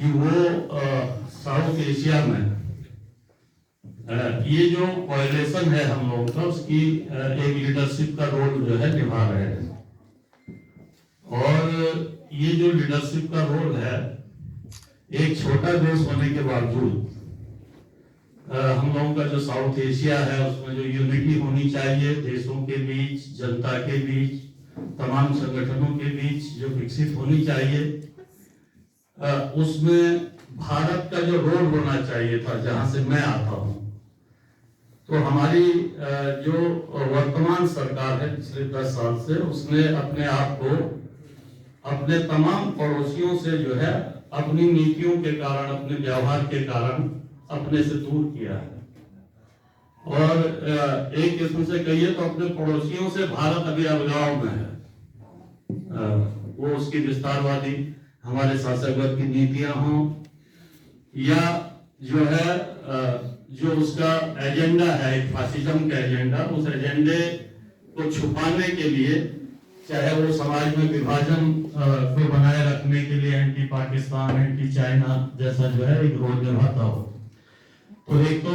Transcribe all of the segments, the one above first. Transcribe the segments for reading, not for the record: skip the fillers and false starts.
कि वो south Asia में ये जो कोएलिशन है हम लोगों का, उसकी एक लीडरशिप का रोल जो है निभा रहे हैं। और ये जो लीडरशिप का रोल है, एक छोटा देश होने के बावजूद हम लोगों का जो साउथ एशिया है उसमें जो यूनिटी होनी चाहिए देशों के बीच, जनता के बीच, तमाम संगठनों के बीच जो विकसित होनी चाहिए, उसमें भारत का जो रोल होना चाहिए था, जहां से मैं आता हूं। तो हमारी जो वर्तमान सरकार है पिछले 10 साल से, उसने अपने आप को अपने तमाम पड़ोसियों से जो है अपनी नीतियों के कारण, अपने व्यवहार के कारण अपने से दूर किया है। और एक किस्म से कहिए तो अपने पड़ोसियों से भारत अभी अलगाव में है। वो उसकी विस्तारवादी हमारे शासक वर्ग की नीतियां हों, या जो है जो उसका एजेंडा है, एक फासिज्म का एजेंडा, उस एजेंडे को छुपाने के लिए, चाहे वो समाज में विभाजन को बनाए रखने के लिए एंटी पाकिस्तान, एंटी चाइना जैसा जो है एक रोल निभाता हो। तो एक तो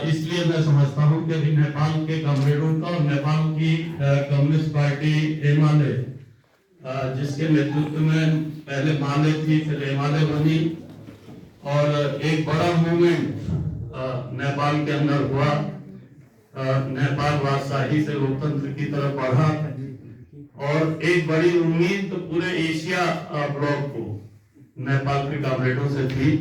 इसलिए मैं समझता हूं कि अभी नेपाल के कॉमरेडों का और नेपाल की कम्युनिस्ट पार्टी एमाले, जिसके नेतृत्व में पहले माले थी, फिर एमाले बनी, और एक बड़ा मूवमेंट नेपाल के अंदर हुआ। नेपाल बादशाही से लोकतंत्र की तरफ बढ़ा, और एक बड़ी उम्मीद तो पूरे एशिया ब्लॉक को नेपाल के कॉमरेडों से थी।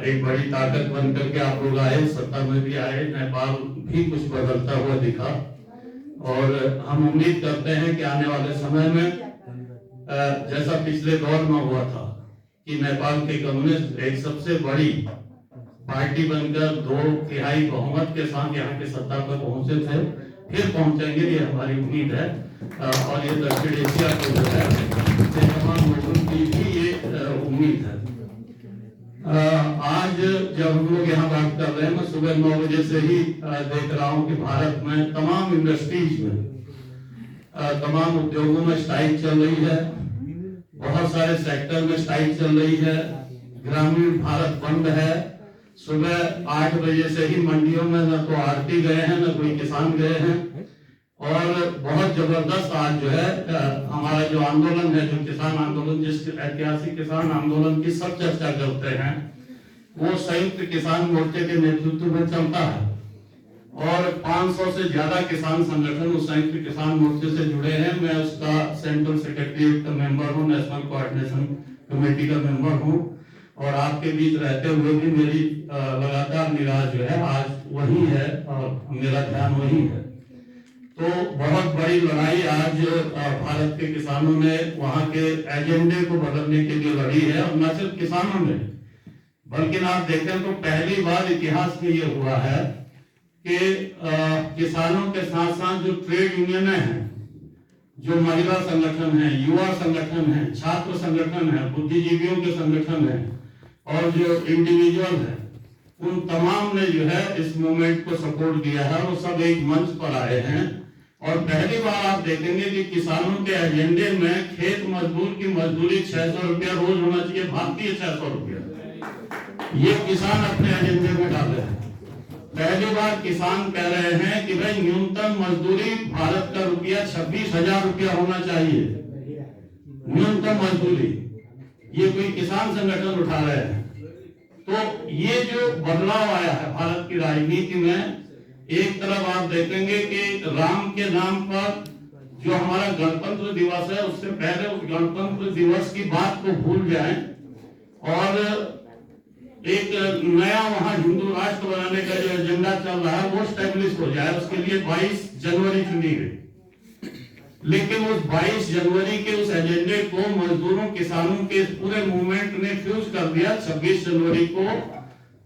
एक बड़ी ताकत बनकर के आप लोग आए, सत्ता में भी आए, नेपाल भी कुछ बदलता हुआ दिखा, और हम उम्मीद करते हैं कि आने वाले समय में जैसा पिछले दौर में हुआ था कि नेपाल के कम्युनिस्ट एक सबसे बड़ी पार्टी बनकर 2/3 बहुमत के साथ यहाँ के सत्ता पर पहुंचे थे, फिर पहुंचेंगे, ये हमारी उम्मीद है। और ये दक्षिण एशिया को जो है तमाम लोगों की भी ये उम्मीद है। आज जब हम लोग यहाँ बात कर रहे हैं, मैं सुबह 9 बजे से ही देख रहा हूँ कि भारत में तमाम इंडस्ट्रीज में, तमाम उद्योगों में स्ट्राइक चल रही है, बहुत सारे सेक्टर में स्ट्राइक चल रही है, ग्रामीण भारत बंद है। सुबह 8 बजे से ही मंडियों में न तो आड़ती गए हैं, न कोई किसान गए हैं, और बहुत जबरदस्त आज जो है हमारा जो आंदोलन है, जो किसान आंदोलन, जिस ऐतिहासिक किसान आंदोलन की सब चर्चा करते हैं, वो संयुक्त किसान मोर्चे के नेतृत्व में चलता है, और 500 से ज्यादा किसान संगठन उस संयुक्त किसान मोर्चे से जुड़े हैं। मैं उसका सेंट्रल सेक्रेटरीट का मेंबर हूँ, नेशनल कोऑर्डिनेशन कमेटी का मेंबर हूँ, और आपके बीच रहते हुए भी मेरी लगातार निगाह जो है आज वही है, और मेरा ध्यान वही है। तो बहुत बड़ी लड़ाई आज भारत के किसानों ने वहां के एजेंडे को बदलने के लिए लड़ी है, और न सिर्फ किसानों ने, बल्कि आप देखें तो पहली बार इतिहास में ये हुआ है कि किसानों के साथ साथ जो ट्रेड यूनियन हैं, जो महिला संगठन है, युवा संगठन है, छात्र संगठन है, बुद्धिजीवियों के संगठन है, और जो इंडिविजुअल है, उन तमाम ने जो है इस मूवमेंट को सपोर्ट दिया है, और सब एक मंच पर आए हैं। और पहली बार आप देखेंगे कि किसानों के एजेंडे में खेत मजदूर की मजदूरी 600 रुपया रोज होना चाहिए, भारतीय 600 रुपया, ये किसान अपने एजेंडे में डाले हैं। पहली बार किसान कह रहे हैं कि भाई न्यूनतम मजदूरी भारत का रुपया 26,000 रुपया होना चाहिए, न्यूनतम मजदूरी, ये कोई किसान संगठन उठा रहे हैं। तो ये जो बदलाव आया है भारत की राजनीति में, एक तरफ आप देखेंगे कि राम के नाम पर जो हमारा गणतंत्र दिवस है, उससे पहले उस गणतंत्र दिवस की बात को भूल जाएं, और एक नया वहां हिंदू राष्ट्र बनाने का जो एजेंडा चल रहा है वो स्टेब्लिश हो जाए। उसके लिए 22 जनवरी चुनी गई, लेकिन उस 22 जनवरी के उस एजेंडे को मजदूरों, किसानों के पूरे मूवमेंट ने फ्यूज कर दिया। 26 जनवरी को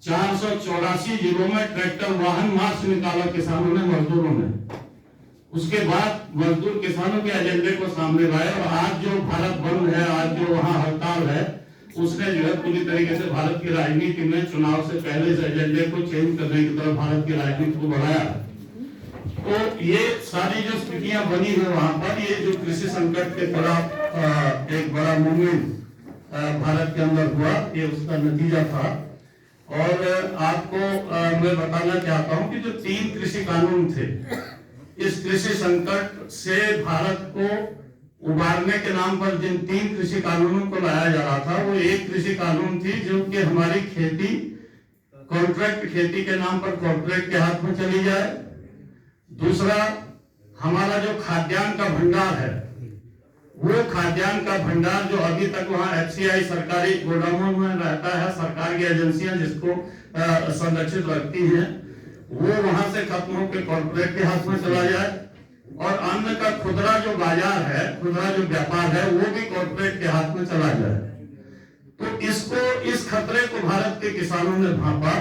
484 जिलों में ट्रैक्टर वाहन मार्च निकाला किसानों ने, मजदूरों ने। उसके बाद मजदूर किसानों के एजेंडे को सामने लाए, और आज जो भारत बंद है, आज जो वहां हड़ताल है, उसने जो है पूरी तरीके से भारत की राजनीति में चुनाव से पहले इस एजेंडे को चेंज करने की तरफ भारत की राजनीति को बढ़ाया। तो ये सारी जो स्थितियां बनी है वहां पर, ये जो कृषि संकट के खिलाफ एक बड़ा मूवमेंट भारत के अंदर हुआ, ये उसका नतीजा था। और आपको मैं बताना चाहता हूं कि जो 3 कृषि कानून थे, इस कृषि संकट से भारत को उबारने के नाम पर जिन 3 कृषि कानूनों को लाया जा रहा था, वो एक कृषि कानून थी जो कि हमारी खेती कॉन्ट्रैक्ट खेती के नाम पर कॉर्पोरेट के हाथ में चली जाए। दूसरा, हमारा जो खाद्यान्न का भंडार है, वो खाद्यान्न का भंडार जो अभी तक वहाँ FCI सरकारी गोदामों में रहता है, सरकार की एजेंसियां जिसको संरक्षित रखती हैं, वो वहां से खत्म होकर कॉर्पोरेट के हाथ में चला जाए। और अन्न का खुदरा जो बाजार है, खुदरा जो व्यापार है, वो भी कॉर्पोरेट के हाथ में चला जाए। तो इस खतरे को भारत के किसानों ने भांपा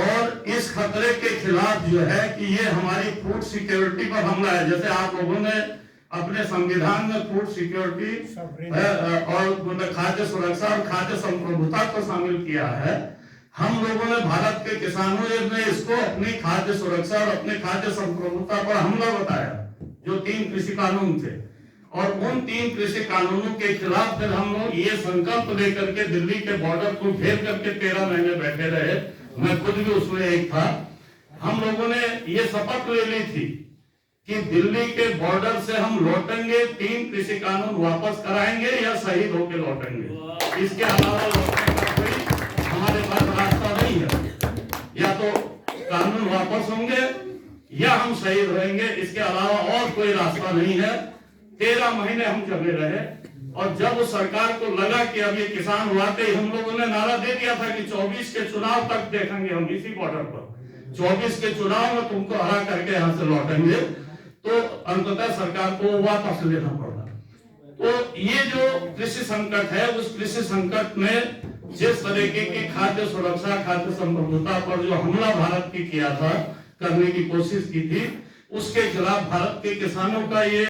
और इस खतरे के खिलाफ जो है कि ये हमारी फूड सिक्योरिटी पर हमला है। जैसे आप लोगों ने अपने संविधान में फूड सिक्योरिटी और खाद्य सुरक्षा और खाद्य संप्रभुता को शामिल किया है, हम लोगों ने भारत के किसानों ने इसको अपनी खाद्य सुरक्षा और अपने खाद्य संप्रभुता पर हमला बताया, जो 3 कृषि कानून थे। और उन 3 कृषि कानूनों के खिलाफ फिर हम लोग ये संकल्प लेकर के दिल्ली के बॉर्डर को घेर करके 13 महीने बैठे रहे। मैं खुद भी उसमें एक था। हम लोगों ने ये शपथ ले ली थी कि दिल्ली के बॉर्डर से हम लौटेंगे, 3 कृषि कानून वापस कराएंगे या शहीद होकर लौटेंगे। इसके अलावा लौटने का कोई हमारे पास रास्ता नहीं है। या तो कानून वापस होंगे या हम शहीद होंगे, इसके अलावा और कोई रास्ता नहीं है। 13 महीने हम जमे रहे और जब सरकार को लगा कि अब ये किसान वाकई, हम लोगों ने नारा दे दिया था कि 24 के चुनाव तक देखेंगे हम इसी बॉर्डर पर, 24 के चुनाव में तुमको हरा करके यहाँ से लौटेंगे। तो अंततः सरकार को वापस लेना पड़ा। तो ये जो कृषि संकट है, उस कृषि संकट में जिस तरीके की खाद्य सुरक्षा, खाद्य संप्रभुता पर जो हमला भारत की किया था, करने की कोशिश की थी, उसके खिलाफ भारत के किसानों का ये